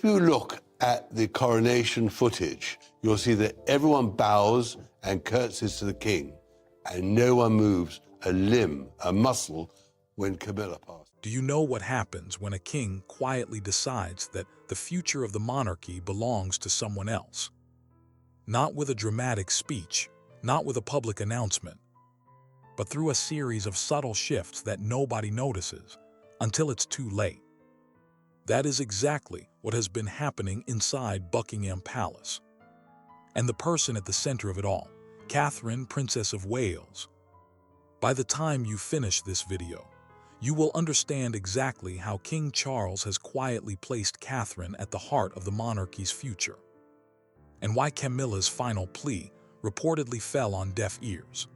If you look at the coronation footage, you'll see that everyone bows and curtsies to the king, and no one moves a limb, a muscle, when Camilla passes. Do you know what happens when a king quietly decides that the future of the monarchy belongs to someone else? Not with a dramatic speech, not with a public announcement, but through a series of subtle shifts that nobody notices until it's too late. That is exactly what has been happening inside Buckingham Palace. And the person at the center of it all, Catherine, Princess of Wales. By the time you finish this video, you will understand exactly how King Charles has quietly placed Catherine at the heart of the monarchy's future, and why Camilla's final plea reportedly fell on deaf ears.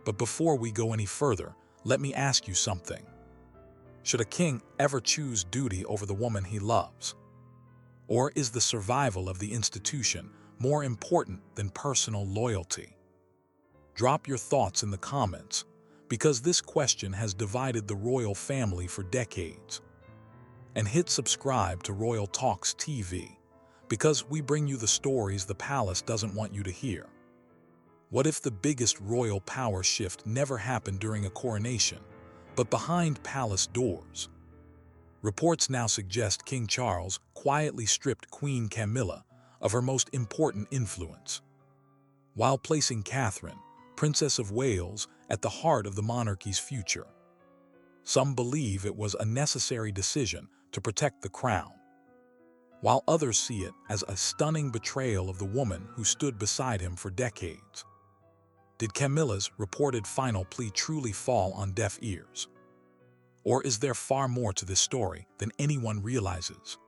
But before we go any further, let me ask you something. Should a king ever choose duty over the woman he loves? Or is the survival of the institution more important than personal loyalty? Drop your thoughts in the comments, because this question has divided the royal family for decades. And hit subscribe to Royal Talks TV, because we bring you the stories the palace doesn't want you to hear. What if the biggest royal power shift never happened during a coronation, but behind palace doors? Reports now suggest King Charles quietly stripped Queen Camilla of her most important influence, while placing Catherine, Princess of Wales, at the heart of the monarchy's future. Some believe it was a necessary decision to protect the crown, while others see it as a stunning betrayal of the woman who stood beside him for decades. Did Camilla's reported final plea truly fall on deaf ears? Or is there far more to this story than anyone realizes?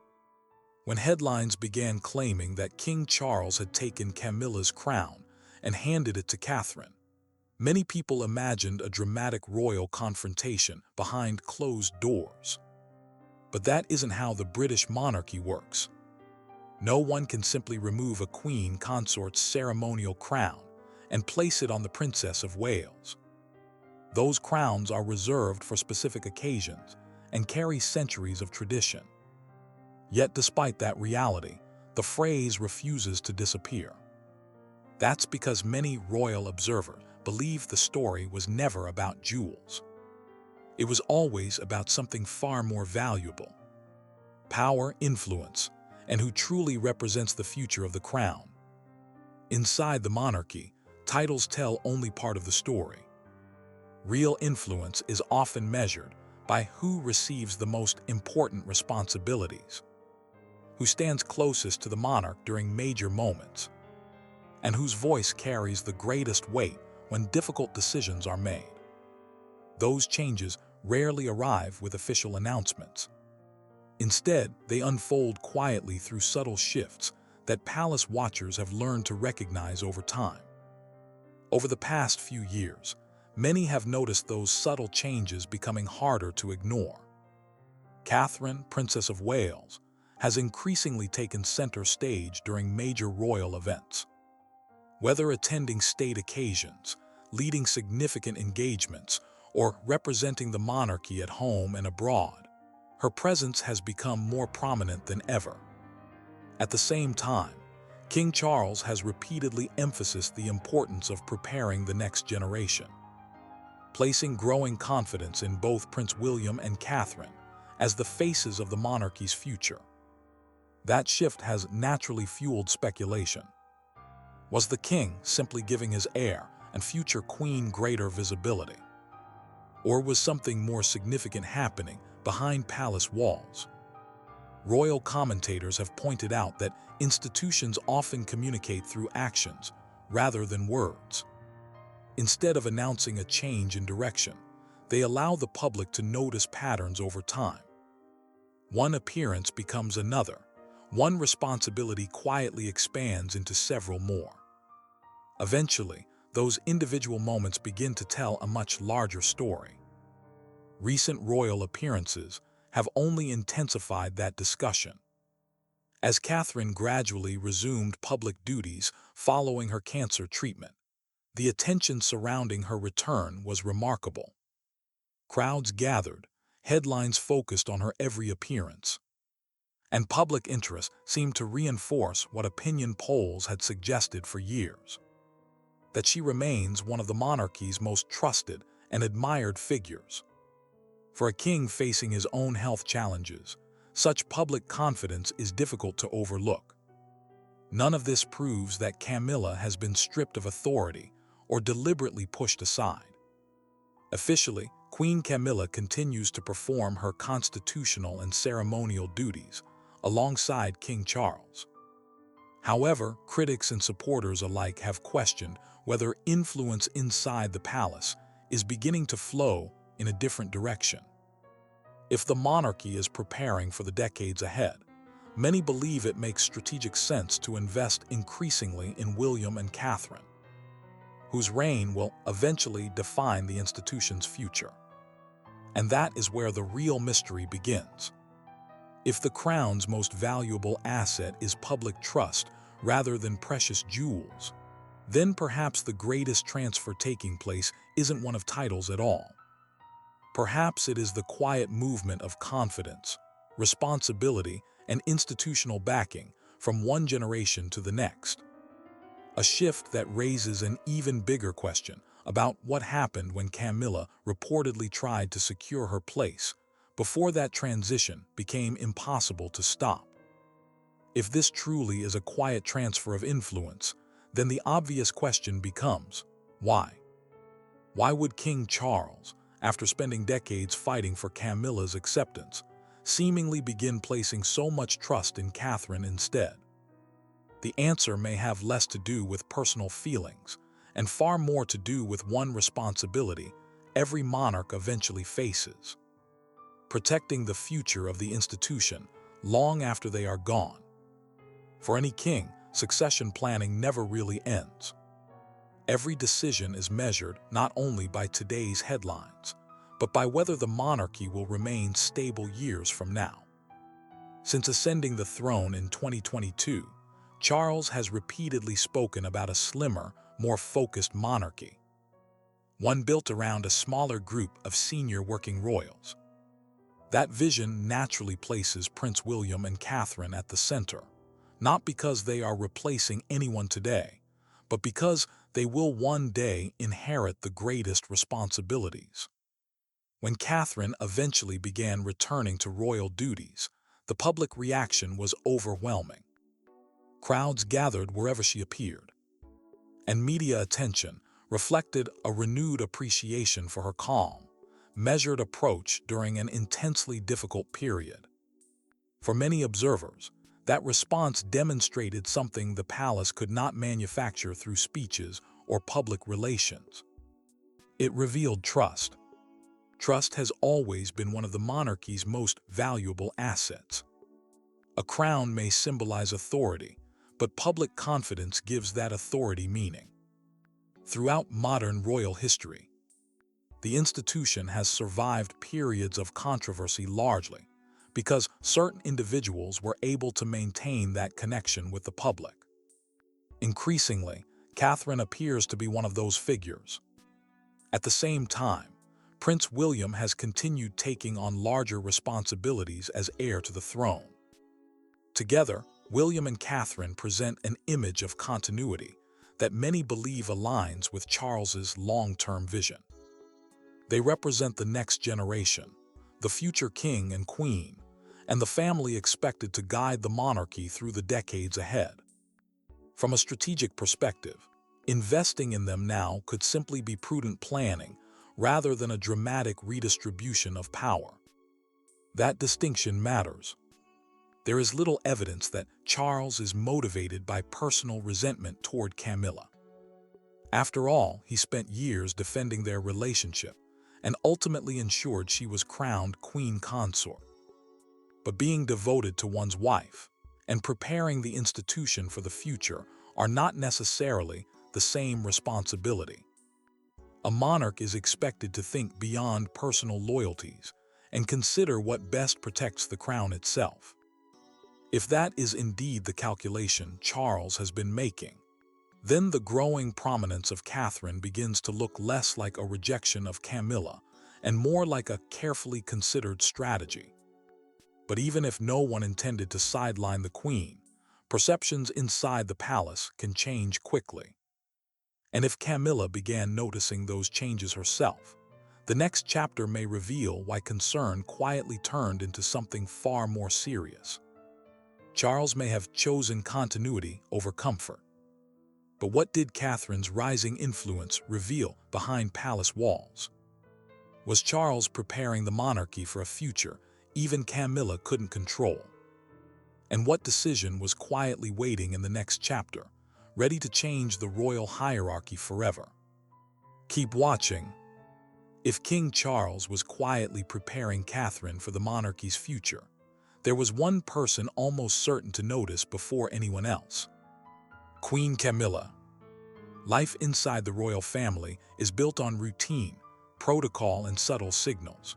When headlines began claiming that King Charles had taken Camilla's crown and handed it to Catherine, many people imagined a dramatic royal confrontation behind closed doors. But that isn't how the British monarchy works. No one can simply remove a queen consort's ceremonial crown and place it on the Princess of Wales. Those crowns are reserved for specific occasions and carry centuries of tradition. Yet despite that reality, the phrase refuses to disappear. That's because many royal observers believe the story was never about jewels. It was always about something far more valuable: power, influence, and who truly represents the future of the crown. Inside the monarchy, titles tell only part of the story. Real influence is often measured by who receives the most important responsibilities, who stands closest to the monarch during major moments, and whose voice carries the greatest weight when difficult decisions are made. Those changes rarely arrive with official announcements. Instead, they unfold quietly through subtle shifts that palace watchers have learned to recognize over time. Over the past few years, many have noticed those subtle changes becoming harder to ignore. Catherine, Princess of Wales, has increasingly taken center stage during major royal events. Whether attending state occasions, leading significant engagements, or representing the monarchy at home and abroad, her presence has become more prominent than ever. At the same time, King Charles has repeatedly emphasized the importance of preparing the next generation, placing growing confidence in both Prince William and Catherine as the faces of the monarchy's future. That shift has naturally fueled speculation. Was the king simply giving his heir and future queen greater visibility? Or was something more significant happening behind palace walls? Royal commentators have pointed out that institutions often communicate through actions rather than words. Instead of announcing a change in direction, they allow the public to notice patterns over time. One appearance becomes another. One responsibility quietly expands into several more. Eventually, those individual moments begin to tell a much larger story. Recent royal appearances have only intensified that discussion. As Catherine gradually resumed public duties following her cancer treatment, the attention surrounding her return was remarkable. Crowds gathered, headlines focused on her every appearance. and public interest seemed to reinforce what opinion polls had suggested for years: that she remains one of the monarchy's most trusted and admired figures. For a king facing his own health challenges, such public confidence is difficult to overlook. None of this proves that Camilla has been stripped of authority or deliberately pushed aside. Officially, Queen Camilla continues to perform her constitutional and ceremonial duties alongside King Charles. However, critics and supporters alike have questioned whether influence inside the palace is beginning to flow in a different direction. If the monarchy is preparing for the decades ahead, many believe it makes strategic sense to invest increasingly in William and Catherine, whose reign will eventually define the institution's future. And that is where the real mystery begins. If the crown's most valuable asset is public trust rather than precious jewels, then perhaps the greatest transfer taking place isn't one of titles at all. Perhaps it is the quiet movement of confidence, responsibility, and institutional backing from one generation to the next. A shift that raises an even bigger question about what happened when Camilla reportedly tried to secure her place before that transition became impossible to stop. If this truly is a quiet transfer of influence, then the obvious question becomes, why? Why would King Charles, after spending decades fighting for Camilla's acceptance, seemingly begin placing so much trust in Catherine instead? The answer may have less to do with personal feelings and far more to do with one responsibility every monarch eventually faces: protecting the future of the institution long after they are gone. For any king, succession planning never really ends. Every decision is measured not only by today's headlines, but by whether the monarchy will remain stable years from now. Since ascending the throne in 2022, Charles has repeatedly spoken about a slimmer, more focused monarchy, one built around a smaller group of senior working royals. That vision naturally places Prince William and Catherine at the center, not because they are replacing anyone today, but because they will one day inherit the greatest responsibilities. When Catherine eventually began returning to royal duties, the public reaction was overwhelming. Crowds gathered wherever she appeared, and media attention reflected a renewed appreciation for her calm, measured approach during an intensely difficult period. For many observers, that response demonstrated something the palace could not manufacture through speeches or public relations. It revealed trust. Trust has always been one of the monarchy's most valuable assets. A crown may symbolize authority, but public confidence gives that authority meaning. Throughout modern royal history, the institution has survived periods of controversy largely because certain individuals were able to maintain that connection with the public. Increasingly, Catherine appears to be one of those figures. At the same time, Prince William has continued taking on larger responsibilities as heir to the throne. Together, William and Catherine present an image of continuity that many believe aligns with Charles's long-term vision. They represent the next generation, the future king and queen, and the family expected to guide the monarchy through the decades ahead. From a strategic perspective, investing in them now could simply be prudent planning rather than a dramatic redistribution of power. That distinction matters. There is little evidence that Charles is motivated by personal resentment toward Camilla. After all, he spent years defending their relationship and ultimately ensured she was crowned queen consort. But being devoted to one's wife and preparing the institution for the future are not necessarily the same responsibility. A monarch is expected to think beyond personal loyalties and consider what best protects the crown itself. If that is indeed the calculation Charles has been making, then the growing prominence of Catherine begins to look less like a rejection of Camilla and more like a carefully considered strategy. But even if no one intended to sideline the queen, perceptions inside the palace can change quickly. And if Camilla began noticing those changes herself, the next chapter may reveal why concern quietly turned into something far more serious. Charles may have chosen continuity over comfort. But what did Catherine's rising influence reveal behind palace walls? Was Charles preparing the monarchy for a future even Camilla couldn't control? And what decision was quietly waiting in the next chapter, ready to change the royal hierarchy forever? Keep watching. If King Charles was quietly preparing Catherine for the monarchy's future, there was one person almost certain to notice before anyone else: Queen Camilla. Life inside the royal family is built on routine, protocol, and subtle signals.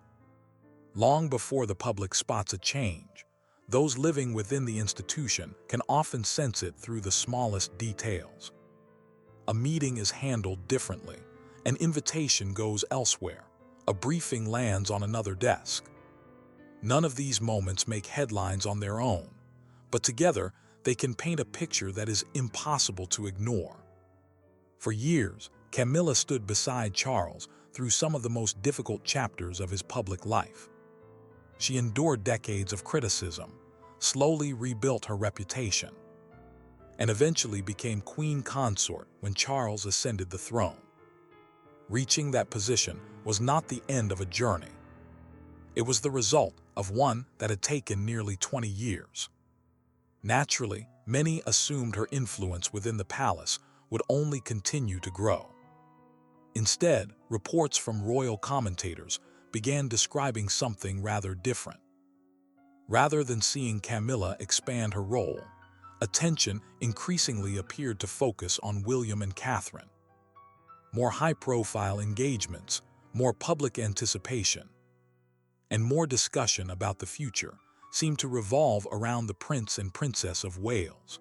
Long before the public spots a change, those living within the institution can often sense it through the smallest details. A meeting is handled differently, an invitation goes elsewhere, a briefing lands on another desk. None of these moments make headlines on their own, but together they can paint a picture that is impossible to ignore. For years, Camilla stood beside Charles through some of the most difficult chapters of his public life. She endured decades of criticism, slowly rebuilt her reputation, and eventually became queen consort when Charles ascended the throne. Reaching that position was not the end of a journey. It was the result of one that had taken nearly 20 years. Naturally, many assumed her influence within the palace would only continue to grow. Instead, reports from royal commentators began describing something rather different. Rather than seeing Camilla expand her role, attention increasingly appeared to focus on William and Catherine. More high-profile engagements, more public anticipation, and more discussion about the future seemed to revolve around the Prince and Princess of Wales.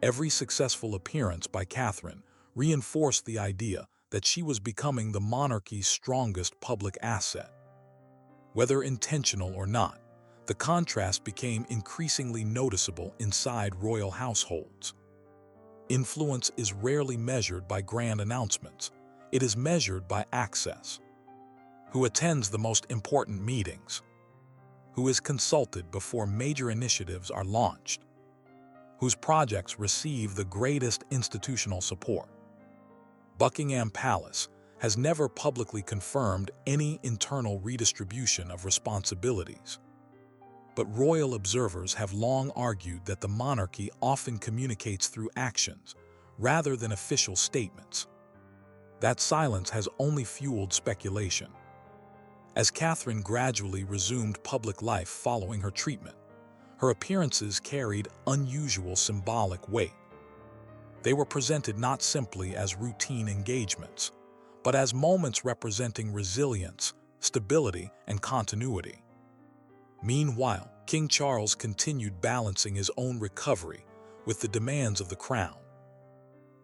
Every successful appearance by Catherine reinforced the idea that she was becoming the monarchy's strongest public asset. Whether intentional or not, the contrast became increasingly noticeable inside royal households. Influence is rarely measured by grand announcements. It is measured by access. Who attends the most important meetings? Who is consulted before major initiatives are launched? Whose projects receive the greatest institutional support? Buckingham Palace has never publicly confirmed any internal redistribution of responsibilities. But royal observers have long argued that the monarchy often communicates through actions rather than official statements. That silence has only fueled speculation. As Catherine gradually resumed public life following her treatment, her appearances carried unusual symbolic weight. They were presented not simply as routine engagements, but as moments representing resilience, stability, and continuity. Meanwhile, King Charles continued balancing his own recovery with the demands of the crown,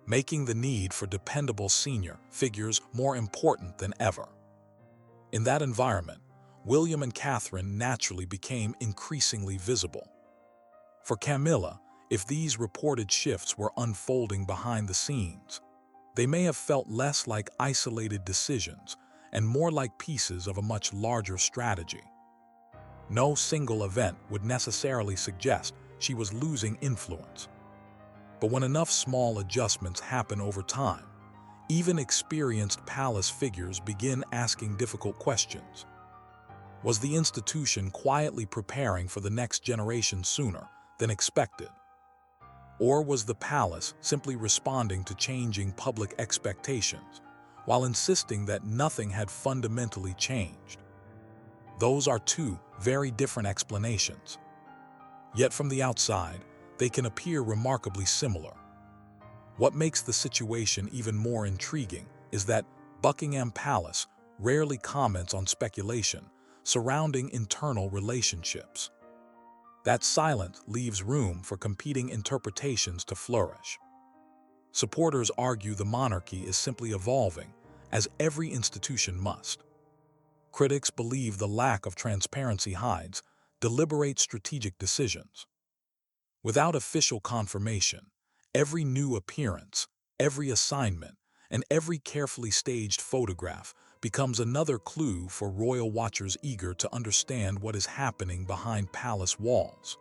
making the need for dependable senior figures more important than ever. In that environment, William and Catherine naturally became increasingly visible. For Camilla, if these reported shifts were unfolding behind the scenes, they may have felt less like isolated decisions and more like pieces of a much larger strategy. No single event would necessarily suggest she was losing influence. But when enough small adjustments happen over time, even experienced palace figures begin asking difficult questions. Was the institution quietly preparing for the next generation sooner than expected? Or was the palace simply responding to changing public expectations while insisting that nothing had fundamentally changed? Those are two very different explanations. Yet from the outside, they can appear remarkably similar. What makes the situation even more intriguing is that Buckingham Palace rarely comments on speculation surrounding internal relationships. That silence leaves room for competing interpretations to flourish. Supporters argue the monarchy is simply evolving, as every institution must. Critics believe the lack of transparency hides deliberate strategic decisions. Without official confirmation, every new appearance, every assignment, and every carefully staged photograph becomes another clue for royal watchers eager to understand what is happening behind palace walls.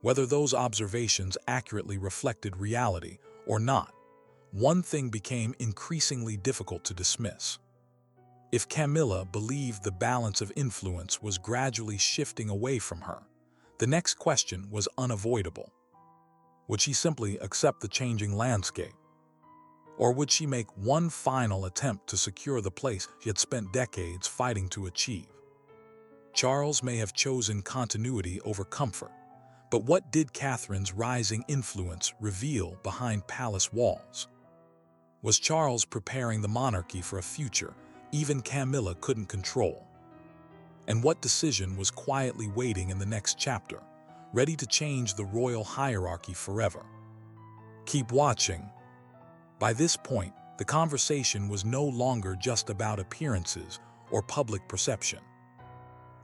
Whether those observations accurately reflected reality or not, one thing became increasingly difficult to dismiss. If Camilla believed the balance of influence was gradually shifting away from her, the next question was unavoidable. Would she simply accept the changing landscape? Or would she make one final attempt to secure the place she had spent decades fighting to achieve? Charles may have chosen continuity over comfort, but what did Catherine's rising influence reveal behind palace walls? Was Charles preparing the monarchy for a future even Camilla couldn't control? And what decision was quietly waiting in the next chapter, ready to change the royal hierarchy forever? Keep watching. By this point, the conversation was no longer just about appearances or public perception.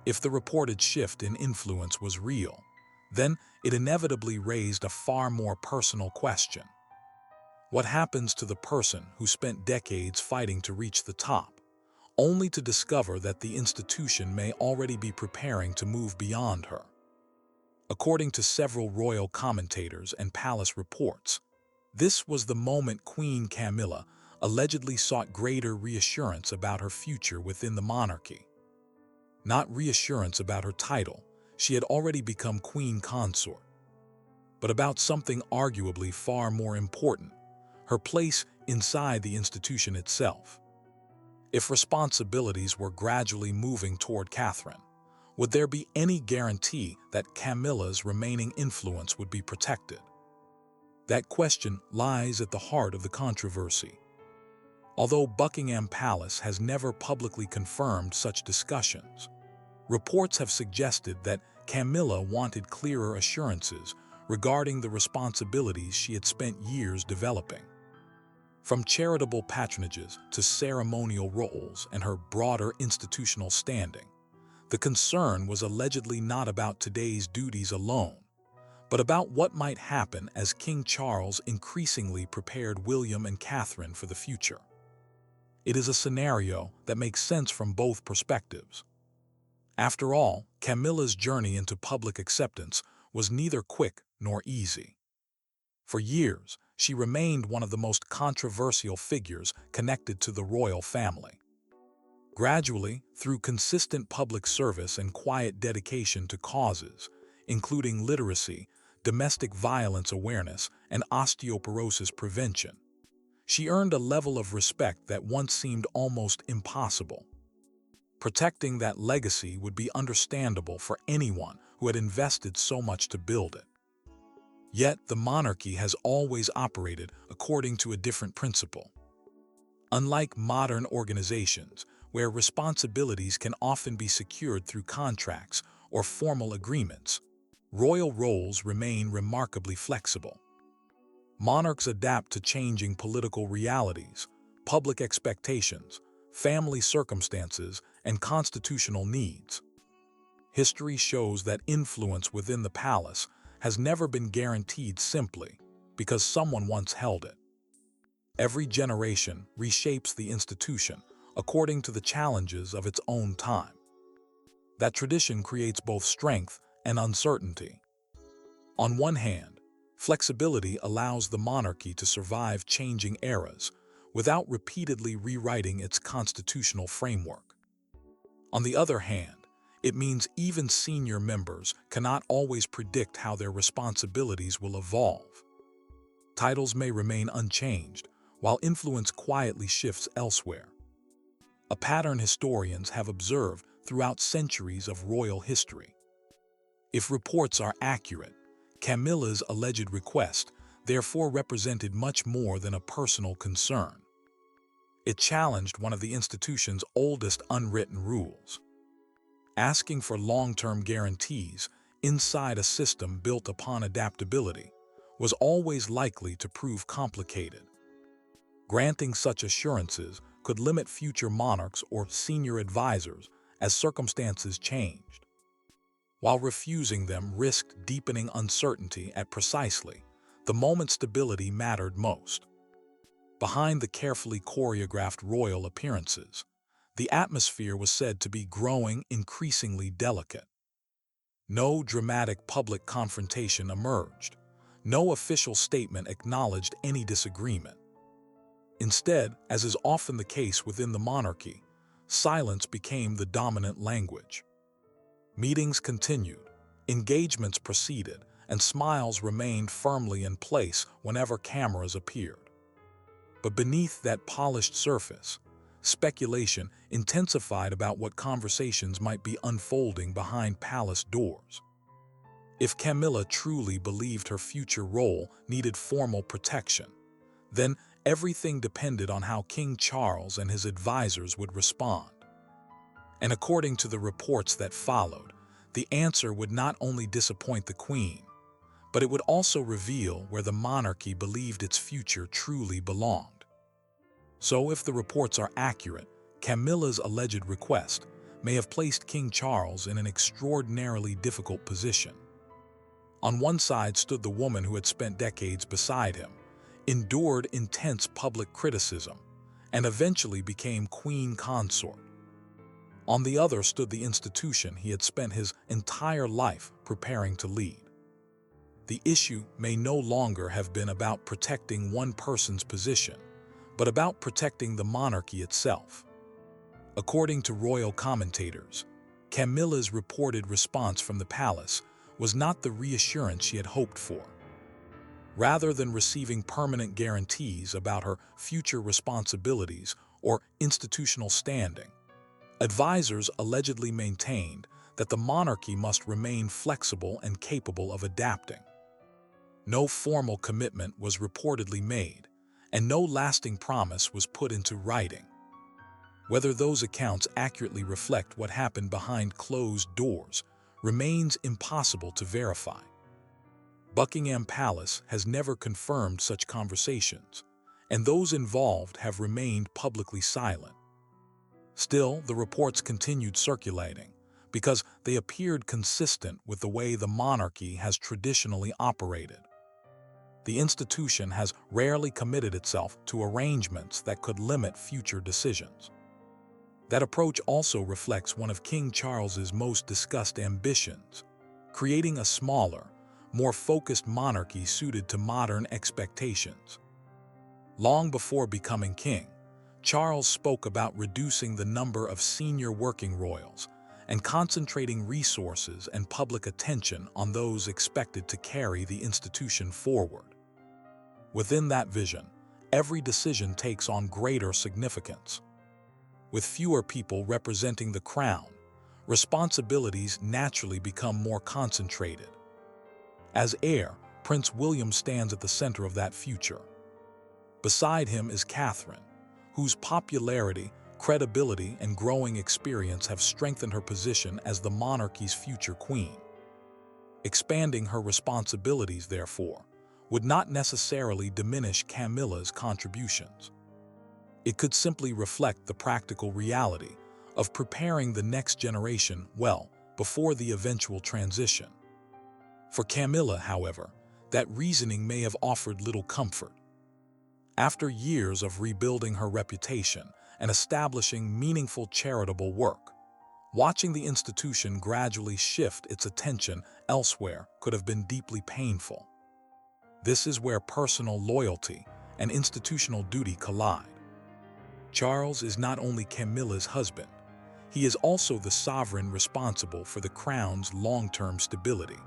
If the reported shift in influence was real, then it inevitably raised a far more personal question. What happens to the person who spent decades fighting to reach the top, only to discover that the institution may already be preparing to move beyond her? According to several royal commentators and palace reports, this was the moment Queen Camilla allegedly sought greater reassurance about her future within the monarchy. Not reassurance about her title, she had already become queen consort, but about something arguably far more important, her place inside the institution itself. If responsibilities were gradually moving toward Catherine, would there be any guarantee that Camilla's remaining influence would be protected? That question lies at the heart of the controversy. Although Buckingham Palace has never publicly confirmed such discussions, reports have suggested that Camilla wanted clearer assurances regarding the responsibilities she had spent years developing. From charitable patronages to ceremonial roles and her broader institutional standing, the concern was allegedly not about today's duties alone, but about what might happen as King Charles increasingly prepared William and Catherine for the future. It is a scenario that makes sense from both perspectives. After all, Camilla's journey into public acceptance was neither quick nor easy. For years, she remained one of the most controversial figures connected to the royal family. Gradually, through consistent public service and quiet dedication to causes, including literacy, domestic violence awareness, and osteoporosis prevention, she earned a level of respect that once seemed almost impossible. Protecting that legacy would be understandable for anyone who had invested so much to build it. Yet, the monarchy has always operated according to a different principle. Unlike modern organizations, where responsibilities can often be secured through contracts or formal agreements, royal roles remain remarkably flexible. Monarchs adapt to changing political realities, public expectations, family circumstances, and constitutional needs. History shows that influence within the palace has never been guaranteed simply because someone once held it. Every generation reshapes the institution according to the challenges of its own time. That tradition creates both strength and uncertainty. On one hand, flexibility allows the monarchy to survive changing eras without repeatedly rewriting its constitutional framework. On the other hand, it means even senior members cannot always predict how their responsibilities will evolve. Titles may remain unchanged, while influence quietly shifts elsewhere. A pattern historians have observed throughout centuries of royal history. If reports are accurate, Camilla's alleged request therefore represented much more than a personal concern. It challenged one of the institution's oldest unwritten rules. Asking for long-term guarantees inside a system built upon adaptability was always likely to prove complicated. Granting such assurances could limit future monarchs or senior advisors as circumstances changed. while refusing them risked deepening uncertainty at precisely the moment stability mattered most. Behind the carefully choreographed royal appearances, the atmosphere was said to be growing increasingly delicate. No dramatic public confrontation emerged. No official statement acknowledged any disagreement. Instead, as is often the case within the monarchy, silence became the dominant language. Meetings continued, engagements proceeded, and smiles remained firmly in place whenever cameras appeared. But beneath that polished surface, speculation intensified about what conversations might be unfolding behind palace doors. If Camilla truly believed her future role needed formal protection, then everything depended on how King Charles and his advisors would respond. And according to the reports that followed, the answer would not only disappoint the Queen, but it would also reveal where the monarchy believed its future truly belonged. So if the reports are accurate, Camilla's alleged request may have placed King Charles in an extraordinarily difficult position. On one side stood the woman who had spent decades beside him, endured intense public criticism, and eventually became queen consort. On the other stood the institution he had spent his entire life preparing to lead. The issue may no longer have been about protecting one person's position, but about protecting the monarchy itself. According to royal commentators, Camilla's reported response from the palace was not the reassurance she had hoped for. Rather than receiving permanent guarantees about her future responsibilities or institutional standing, advisors allegedly maintained that the monarchy must remain flexible and capable of adapting. No formal commitment was reportedly made, and no lasting promise was put into writing. Whether those accounts accurately reflect what happened behind closed doors remains impossible to verify. Buckingham Palace has never confirmed such conversations, and those involved have remained publicly silent. Still, the reports continued circulating because they appeared consistent with the way the monarchy has traditionally operated. The institution has rarely committed itself to arrangements that could limit future decisions. That approach also reflects one of King Charles's most discussed ambitions, creating a smaller, more focused monarchy suited to modern expectations. Long before becoming king, Charles spoke about reducing the number of senior working royals and concentrating resources and public attention on those expected to carry the institution forward. Within that vision, every decision takes on greater significance. With fewer people representing the crown, responsibilities naturally become more concentrated. As heir, Prince William stands at the center of that future. Beside him is Catherine, whose popularity, credibility, and growing experience have strengthened her position as the monarchy's future queen. Expanding her responsibilities, therefore, would not necessarily diminish Camilla's contributions. It could simply reflect the practical reality of preparing the next generation well before the eventual transition. For Camilla, however, that reasoning may have offered little comfort. After years of rebuilding her reputation and establishing meaningful charitable work, watching the institution gradually shift its attention elsewhere could have been deeply painful. This is where personal loyalty and institutional duty collide. Charles is not only Camilla's husband, he is also the sovereign responsible for the crown's long-term stability.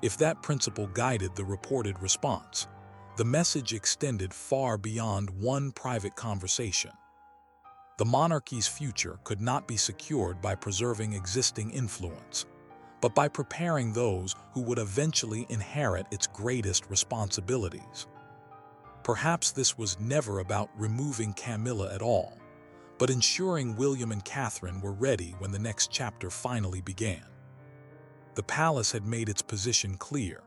If that principle guided the reported response, the message extended far beyond one private conversation. The monarchy's future could not be secured by preserving existing influence, but by preparing those who would eventually inherit its greatest responsibilities. Perhaps this was never about removing Camilla at all, but ensuring William and Catherine were ready when the next chapter finally began. The palace had made its position clear,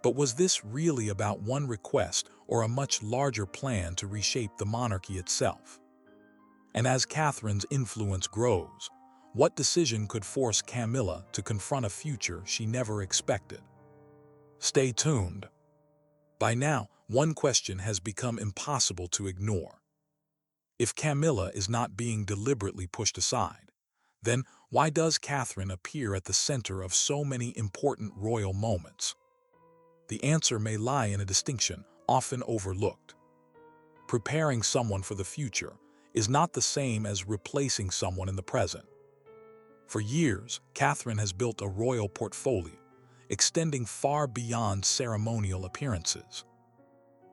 but was this really about one request or a much larger plan to reshape the monarchy itself? And as Catherine's influence grows, What decision could force Camilla to confront a future she never expected? Stay tuned. By now, one question has become impossible to ignore. If Camilla is not being deliberately pushed aside, then why does Catherine appear at the center of so many important royal moments? The answer may lie in a distinction often overlooked. Preparing someone for the future is not the same as replacing someone in the present. For years, Catherine has built a royal portfolio, extending far beyond ceremonial appearances.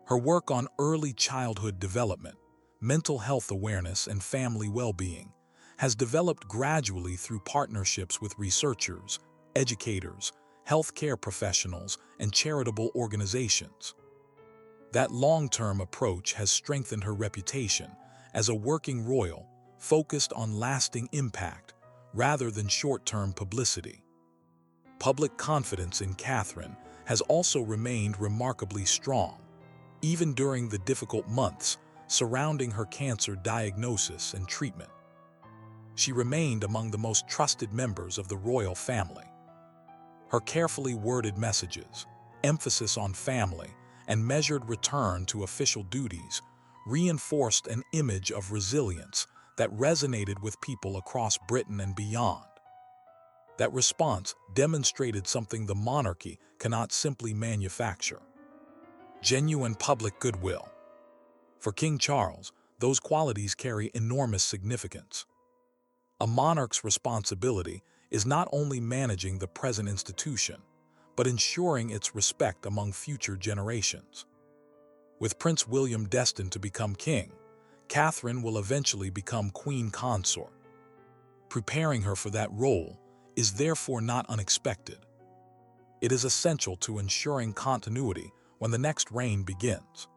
Her work on early childhood development, mental health awareness, and family well-being has developed gradually through partnerships with researchers, educators, healthcare professionals, and charitable organizations. That long-term approach has strengthened her reputation as a working royal focused on lasting impact rather than short-term publicity. Public confidence in Catherine has also remained remarkably strong, even during the difficult months surrounding her cancer diagnosis and treatment. She remained among the most trusted members of the royal family. Her carefully worded messages, emphasis on family, and measured return to official duties reinforced an image of resilience that resonated with people across Britain and beyond. That response demonstrated something the monarchy cannot simply manufacture: genuine public goodwill. For King Charles, those qualities carry enormous significance. A monarch's responsibility is not only managing the present institution, but ensuring its respect among future generations. With Prince William destined to become king, Catherine will eventually become queen consort. Preparing her for that role is therefore not unexpected. It is essential to ensuring continuity when the next reign begins.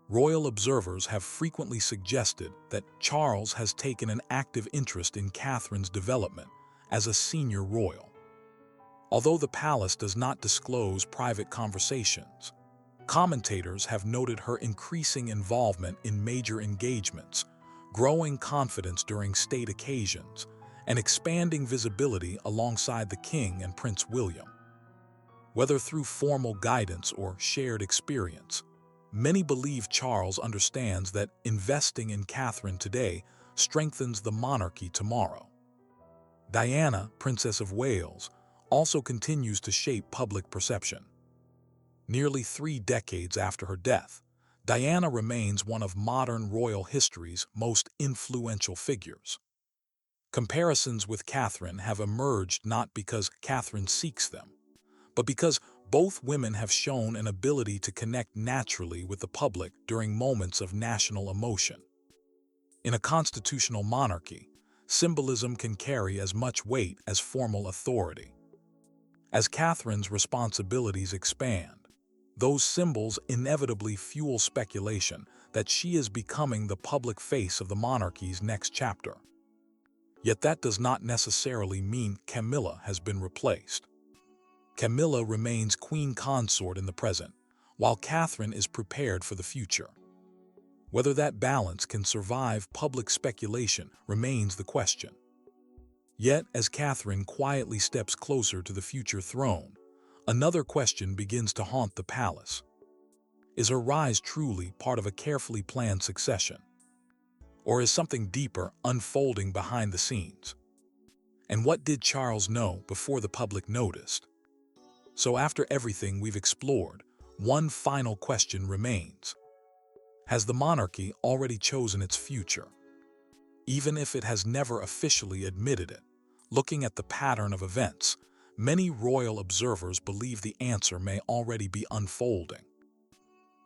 Royal observers have frequently suggested that Charles has taken an active interest in Catherine's development as a senior royal. Although the palace does not disclose private conversations, commentators have noted her increasing involvement in major engagements, growing confidence during state occasions, and expanding visibility alongside the King and Prince William. Whether through formal guidance or shared experience, many believe Charles understands that investing in Catherine today strengthens the monarchy tomorrow. Diana, Princess of Wales, also continues to shape public perception. Nearly 3 decades after her death, Diana remains one of modern royal history's most influential figures. Comparisons with Catherine have emerged not because Catherine seeks them, but because both women have shown an ability to connect naturally with the public during moments of national emotion. In a constitutional monarchy, symbolism can carry as much weight as formal authority. As Catherine's responsibilities expand, those symbols inevitably fuel speculation that she is becoming the public face of the monarchy's next chapter. Yet that does not necessarily mean Camilla has been replaced. Camilla remains queen consort in the present, while Catherine is prepared for the future. Whether that balance can survive public speculation remains the question. Yet, as Catherine quietly steps closer to the future throne, another question begins to haunt the palace. Is her rise truly part of a carefully planned succession? Or is something deeper unfolding behind the scenes? And what did Charles know before the public noticed? So after everything we've explored, one final question remains. Has the monarchy already chosen its future? Even if it has never officially admitted it, looking at the pattern of events, many royal observers believe the answer may already be unfolding.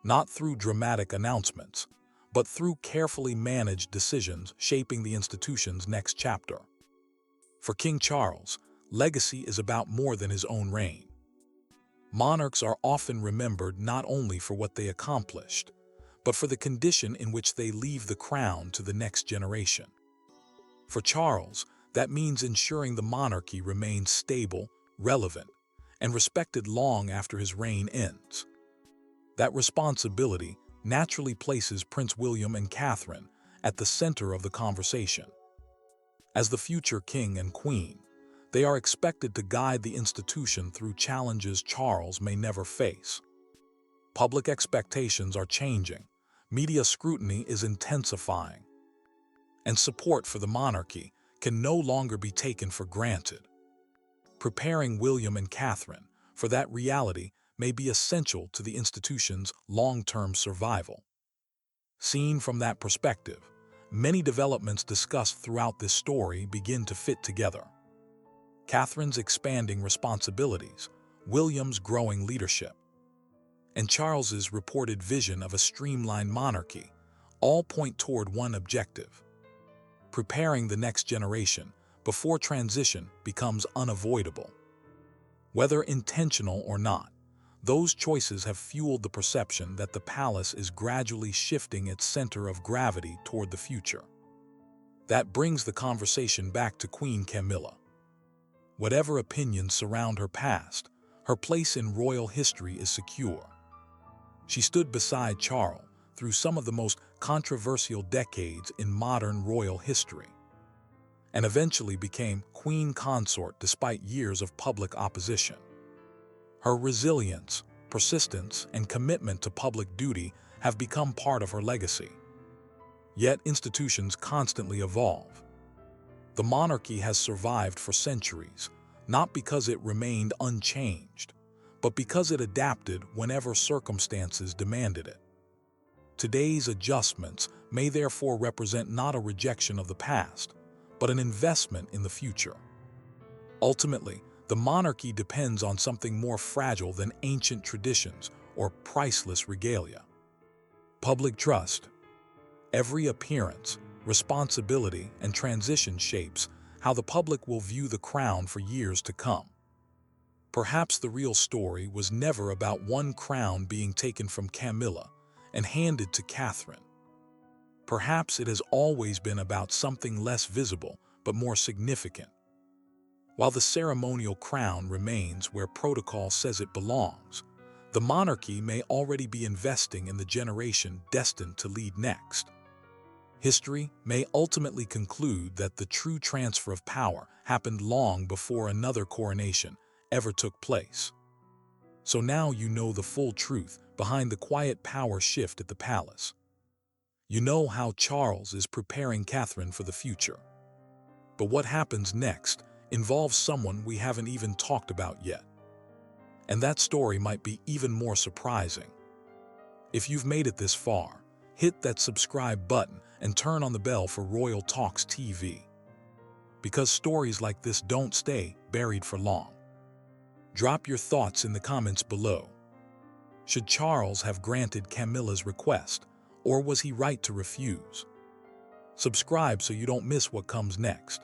Not through dramatic announcements, but through carefully managed decisions shaping the institution's next chapter. For King Charles, legacy is about more than his own reign. Monarchs are often remembered not only for what they accomplished, but for the condition in which they leave the crown to the next generation. For Charles, that means ensuring the monarchy remains stable, relevant, and respected long after his reign ends. That responsibility naturally places Prince William and Catherine at the center of the conversation. As the future king and queen, they are expected to guide the institution through challenges Charles may never face. Public expectations are changing, media scrutiny is intensifying, and support for the monarchy can no longer be taken for granted. Preparing William and Catherine for that reality may be essential to the institution's long-term survival. Seen from that perspective, many developments discussed throughout this story begin to fit together. Catherine's expanding responsibilities, William's growing leadership, and Charles's reported vision of a streamlined monarchy all point toward one objective: preparing the next generation before transition becomes unavoidable. Whether intentional or not, those choices have fueled the perception that the palace is gradually shifting its center of gravity toward the future. That brings the conversation back to Queen Camilla. Whatever opinions surround her past, her place in royal history is secure. She stood beside Charles through some of the most controversial decades in modern royal history, and eventually became queen consort despite years of public opposition. Her resilience, persistence, and commitment to public duty have become part of her legacy. Yet institutions constantly evolve. The monarchy has survived for centuries, not because it remained unchanged, but because it adapted whenever circumstances demanded it. Today's adjustments may therefore represent not a rejection of the past, but an investment in the future. Ultimately, the monarchy depends on something more fragile than ancient traditions or priceless regalia: public trust. Every appearance, responsibility, and transition shapes how the public will view the crown for years to come. Perhaps the real story was never about one crown being taken from Camilla and handed to Catherine. Perhaps it has always been about something less visible but more significant. While the ceremonial crown remains where protocol says it belongs, the monarchy may already be investing in the generation destined to lead next. History may ultimately conclude that the true transfer of power happened long before another coronation ever took place. So now you know the full truth behind the quiet power shift at the palace. You know how Charles is preparing Catherine for the future. But what happens next involves someone we haven't even talked about yet. And that story might be even more surprising. If you've made it this far, hit that subscribe button and turn on the bell for Royal Talks TV. Because stories like this don't stay buried for long. Drop your thoughts in the comments below. Should Charles have granted Camilla's request, or was he right to refuse? Subscribe so you don't miss what comes next.